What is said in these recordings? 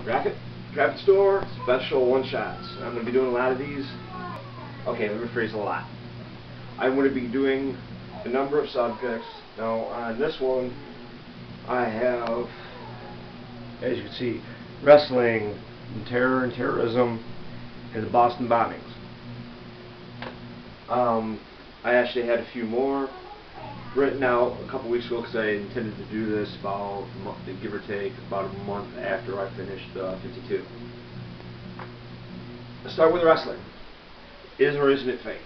Draffet store, special one-shots. I'm going to be doing a lot of these. Okay, let me rephrase a lot. I'm going to be doing a number of subjects. Now, on this one, I have, as you can see, wrestling, and terror and terrorism, and the Boston bombings. I actually had a few more written out a couple weeks ago because I intended to do this about, give or take, about a month after I finished 52. Let's start with wrestling. Is or isn't it fake?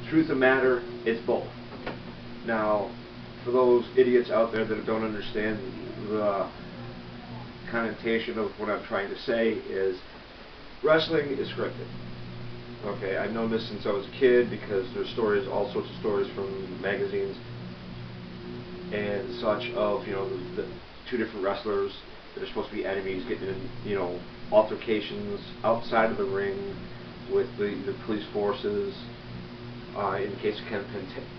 Truth of the matter, it's both. Now, for those idiots out there that don't understand the connotation of what I'm trying to say, is wrestling is scripted. Okay, I've known this since I was a kid because there's stories, all sorts of stories from magazines and such of, the two different wrestlers that are supposed to be enemies getting in, altercations outside of the ring with the police forces, in the case of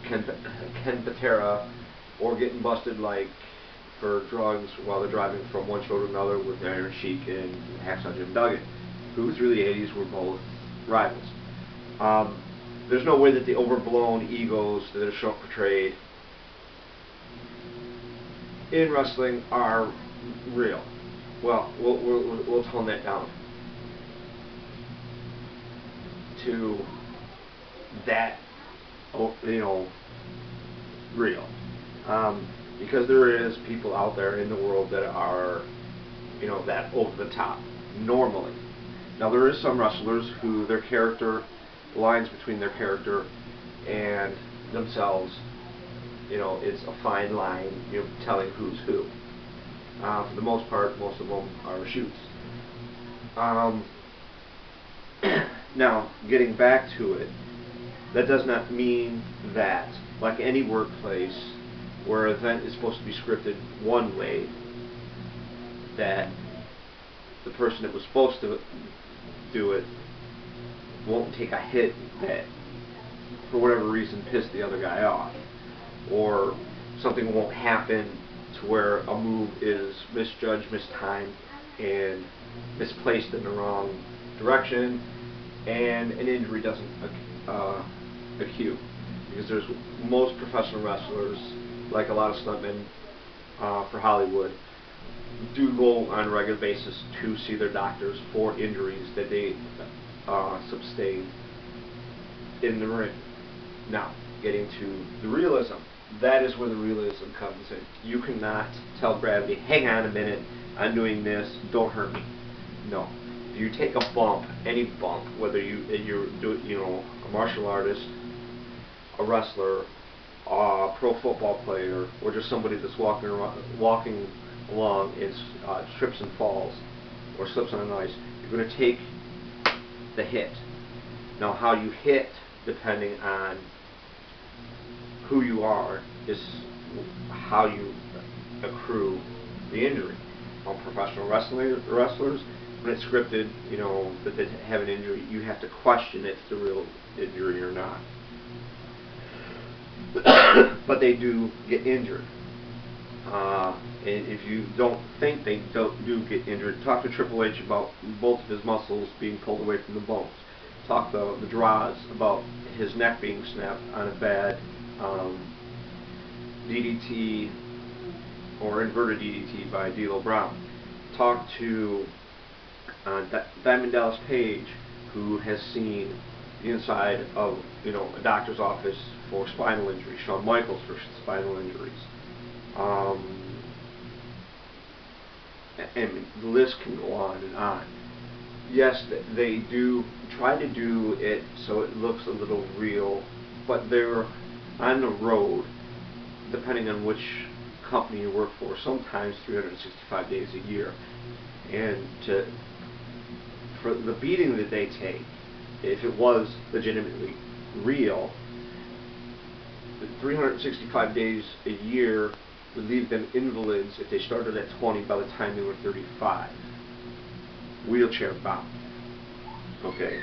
Ken Patera, or getting busted like for drugs while they're driving from one show to another with Iron Sheik and Hacksaw Jim Duggan, who through the 80s were both rivals. There's no way that the overblown egos that are portrayed in wrestling are real. Well, we'll tone that down to that, real. Because there is people out there in the world that are, that over the top, normally. Now there is some wrestlers who their character, lines between their character and themselves, it's a fine line, telling who's who. For the most part, most of them are shoots. Now, getting back to it, that does not mean that, like any workplace where an event is supposed to be scripted one way, that the person that was supposed to do it won't take a hit that, for whatever reason, pissed the other guy off, or something won't happen to where a move is misjudged, mistimed, and misplaced in the wrong direction, and an injury doesn't accrue. Because there's most professional wrestlers, like a lot of stuntmen for Hollywood, do go on a regular basis to see their doctors for injuries that they sustain in the ring. Now, getting to the realism, that is where the realism comes in. You cannot tell gravity, hang on a minute, I'm doing this, don't hurt me. No. If you take a bump, any bump, whether you're a martial artist, a wrestler, a pro football player, or just somebody that's walking along and trips and falls or slips on ice, you're going to take the hit. Now, how you hit, depending on who you are, is how you accrue the injury. On professional wrestlers, when it's scripted, that they have an injury, you have to question if it's a real injury or not. But they do get injured. And if you don't think they do get injured, talk to Triple H about both of his muscles being pulled away from the bones. Talk to the Draws about his neck being snapped on a bad DDT or inverted DDT by D'Lo Brown. Talk to Diamond Dallas Page, who has seen the inside of a doctor's office for spinal injuries. Shawn Michaels for spinal injuries. And the list can go on and on. Yes, they do try to do it so it looks a little real, but they're on the road, depending on which company you work for, sometimes 365 days a year. And for the beating that they take, if it was legitimately real, the 365 days a year would leave them invalids if they started at 20 by the time they were 35. Wheelchair bound. Okay.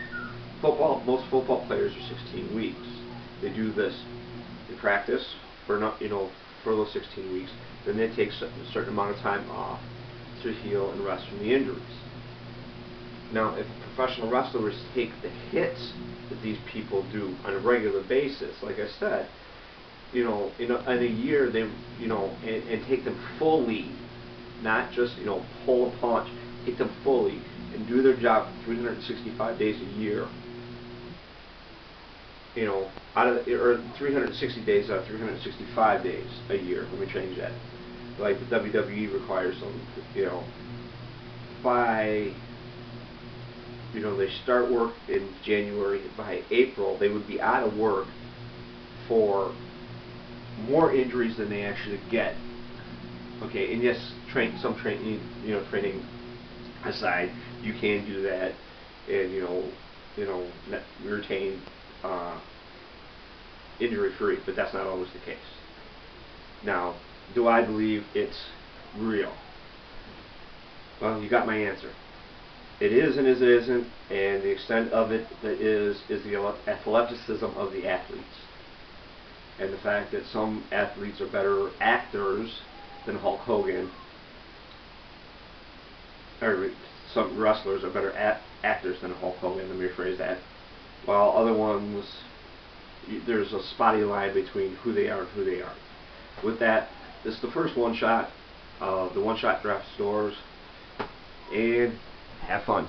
Most football players are 16 weeks. They do this. They practice for for those 16 weeks. Then they take a certain amount of time off to heal and rest from the injuries. Now, if professional wrestlers take the hits that these people do on a regular basis, like I said, in a year, they, and take them fully, not just, pull a punch, take them fully and do their job for 365 days a year, or 360 days out of 365 days a year. Let me change that. Like the WWE requires them, by, they start work in January. By April, they would be out of work for more injuries than they actually get. Okay, and yes, training aside, you can do that, and retain injury-free, but that's not always the case. Now, do I believe it's real? Well, you got my answer. It is and it isn't, and the extent of it is the athleticism of the athletes, and the fact that some athletes are better actors than Hulk Hogan, or some wrestlers are better actors than Hulk Hogan, let me rephrase that, while other ones, there's a spotty line between who they are and who they aren't. With that, this is the first one-shot of the one-shot draft stores, and have fun.